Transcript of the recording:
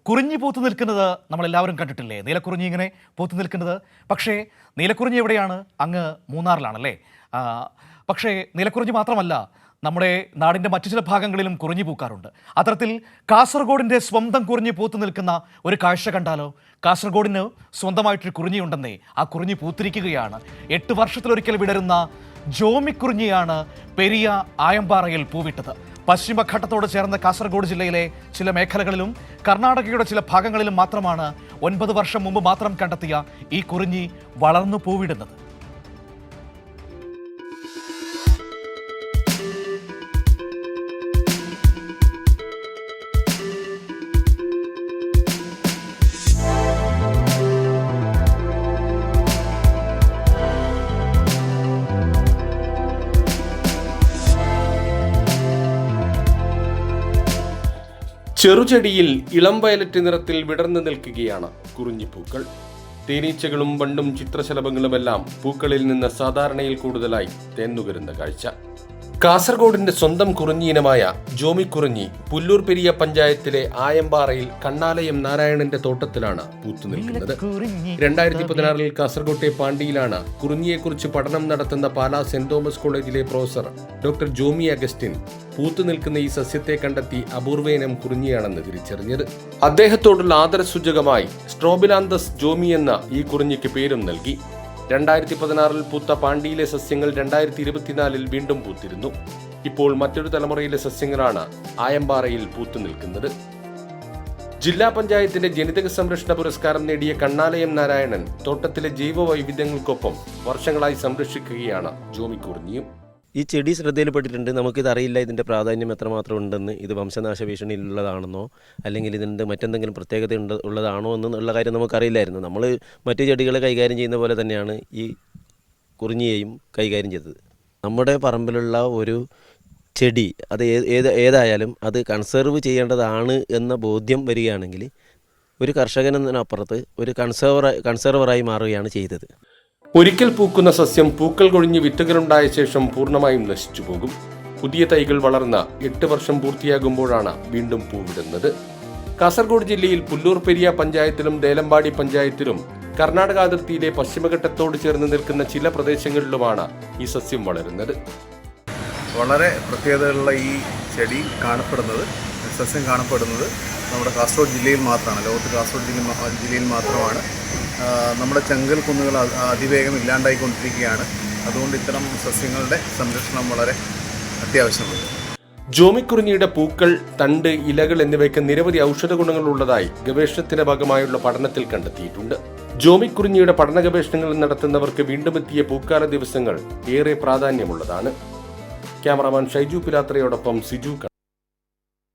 കുറിഞ്ഞി പൂത്തു നിൽക്കുന്നത് നമ്മളെല്ലാവരും കണ്ടിട്ടില്ലേ? നീലക്കുറിഞ്ഞി ഇങ്ങനെ പൂത്തു നിൽക്കുന്നത്. പക്ഷേ നീലക്കുറിഞ്ഞി എവിടെയാണ്? അങ്ങ് മൂന്നാറിലാണല്ലേ? പക്ഷേ നീലക്കുറിഞ്ഞി മാത്രമല്ല, നമ്മുടെ നാടിൻ്റെ മറ്റു ചില ഭാഗങ്ങളിലും കുറിഞ്ഞി പൂക്കാറുണ്ട്. അത്തരത്തിൽ കാസർഗോഡിൻ്റെ സ്വന്തം കുറിഞ്ഞി പൂത്തു നിൽക്കുന്ന ഒരു കാഴ്ച കണ്ടാലോ? കാസർഗോഡിന് സ്വന്തമായിട്ടൊരു കുറിഞ്ഞിയുണ്ടെന്നേ. ആ കുറിഞ്ഞി പൂത്തിരിക്കുകയാണ്. 8 വർഷത്തിലൊരിക്കൽ വിടരുന്ന ജോമിക്കുറിഞ്ഞിയാണ് പെരിയ ആയമ്പാറയിൽ പൂവിട്ടത്. പശ്ചിമഘട്ടത്തോട് ചേർന്ന കാസർഗോഡ് ജില്ലയിലെ ചില മേഖലകളിലും കർണാടകയുടെ ചില ഭാഗങ്ങളിലും മാത്രമാണ് 9 വർഷം മുമ്പ് മാത്രം കണ്ടെത്തിയ ഈ കുറിഞ്ഞി വളർന്നു പൂവിടുന്നത്. ചെറുചെടിയിൽ ഇളം വയലറ്റ് നിറത്തിൽ വിടർന്നു നിൽക്കുകയാണ് കുറിഞ്ഞിപ്പൂക്കൾ. തേനീച്ചകളും വണ്ടും ചിത്രശലഭങ്ങളുമെല്ലാം പൂക്കളിൽ നിന്ന് സാധാരണയിൽ കൂടുതലായി തേന്നുകരുന്ന കാഴ്ച. കാസർഗോഡിന്റെ സ്വന്തം കുറിഞ്ഞിയിനമായ ജോമിക്കുറിഞ്ഞി പുല്ലൂർ പെരിയ പഞ്ചായത്തിലെ ആയമ്പാറയിൽ കണ്ണാലയം നാരായണന്റെ തോട്ടത്തിലാണ് പൂത്തുനിൽക്കുന്നത്. 2016 കാസർഗോട്ടെ പാണ്ടിയിലാണ് കുറിഞ്ഞിയെക്കുറിച്ച് പഠനം നടത്തുന്ന പാലാ സെന്റ് തോമസ് കോളേജിലെ പ്രൊഫസർ ഡോക്ടർ ജോമി അഗസ്റ്റിൻ പൂത്തുനിൽക്കുന്ന ഈ സസ്യത്തെ കണ്ടെത്തി അപൂർവേനം കുറിഞ്ഞിയാണെന്ന് തിരിച്ചറിഞ്ഞത്. അദ്ദേഹത്തോടുള്ള ആദരസൂചകമായി സ്ട്രോബിലാന്തസ് ജോമി എന്ന ഈ കുറിഞ്ഞിക്ക് പേരും നൽകി. 2016 പൂത്ത പാണ്ടിയിലെ സസ്യങ്ങൾ 2024 വീണ്ടും പൂത്തിരുന്നു. ഇപ്പോൾ മറ്റൊരു തലമുറയിലെ സസ്യങ്ങളാണ് ആയമ്പാറയിൽ പൂത്തുനിൽക്കുന്നത്. ജില്ലാ പഞ്ചായത്തിന്റെ ജനിതക സംരക്ഷണ പുരസ്കാരം നേടിയ കണ്ണാലയം നാരായണൻ തോട്ടത്തിലെ ജൈവ വൈവിധ്യങ്ങൾക്കൊപ്പം വർഷങ്ങളായി സംരക്ഷിക്കുകയാണ് ജോമിക്കുറിഞ്ഞിയും. ഈ ചെടി ശ്രദ്ധയിൽപ്പെട്ടിട്ടുണ്ട്. നമുക്കിത് അറിയില്ല ഇതിൻ്റെ പ്രാധാന്യം എത്രമാത്രം ഉണ്ടെന്ന്. ഇത് വംശനാശ ഭീഷണിയിലുള്ളതാണെന്നോ അല്ലെങ്കിൽ ഇതിൻ്റെ മറ്റെന്തെങ്കിലും പ്രത്യേകത ഉള്ളതാണോ എന്നുള്ള കാര്യം നമുക്കറിയില്ലായിരുന്നു. നമ്മൾ മറ്റു ചെടികൾ കൈകാര്യം ചെയ്യുന്ന പോലെ തന്നെയാണ് ഈ കുറിഞ്ഞിയെയും കൈകാര്യം ചെയ്തത്. നമ്മുടെ പറമ്പിലുള്ള ഒരു ചെടി അത് ഏതായാലും അത് കൺസേർവ് ചെയ്യേണ്ടതാണ് എന്ന ബോധ്യം വരികയാണെങ്കിൽ ഒരു കർഷകൻ എന്നതിനപ്പുറത്ത് ഒരു കൺസേർവറായി മാറുകയാണ് ചെയ്തത്. ഒരിക്കൽ പൂക്കുന്ന സസ്യം പൂക്കൾ കൊഴിഞ്ഞ് വിത്തുകളുണ്ടായ ശേഷം പൂർണ്ണമായും നശിച്ചു പോകും. പുതിയ തൈകൾ വളർന്ന 8 വർഷം പൂർത്തിയാകുമ്പോഴാണ് വീണ്ടും പൂവിടുന്നത്. കാസർഗോഡ് ജില്ലയിൽ പുല്ലൂർ പെരിയ പഞ്ചായത്തിലും ദേലമ്പാടി പഞ്ചായത്തിലും കർണാടക അതിർത്തിയിലെ പശ്ചിമഘട്ടത്തോട് ചേർന്ന് നിൽക്കുന്ന ചില പ്രദേശങ്ങളിലുമാണ് ഈ സസ്യം വളരുന്നത്. വളരെ പ്രത്യേകതയുള്ള ഈ ചെടി സസ്യം കാണപ്പെടുന്നത് നമ്മുടെ കാസർഗോഡ് ജില്ലയിൽ മാത്രമാണ്. ലോകത്ത് കാസർഗോഡ് ജില്ലയിൽ മാത്രമാണ്. നമ്മുടെ ചെങ്കൽ കുന്നുകൾ അതിവേഗം ഇല്ലാണ്ടായിക്കൊണ്ടിരിക്കുകയാണ്. അതുകൊണ്ട് ഇത്തരം സസ്യങ്ങളുടെ സംരക്ഷണം വളരെ അത്യാവശ്യമാണ്. ജോമിക്കുറിഞ്ഞിയുടെ പൂക്കൾ, തണ്ട്, ഇലകൾ എന്നിവയ്ക്ക് നിരവധി ഔഷധ ഗുണങ്ങൾ ഉള്ളതായി ഗവേഷണത്തിന്റെ ഭാഗമായുള്ള പഠനത്തിൽ കണ്ടെത്തിയിട്ടുണ്ട്. ജോമിക്കുറിഞ്ഞിയുടെ പഠന ഗവേഷണങ്ങൾ നടത്തുന്നവർക്ക് വീണ്ടും എത്തിയ പൂക്കാല ദിവസങ്ങൾ ഏറെ പ്രാധാന്യമുള്ളതാണ്. ക്യാമറാമാൻ ഷൈജു പിലാത്രയോടൊപ്പം സിജു.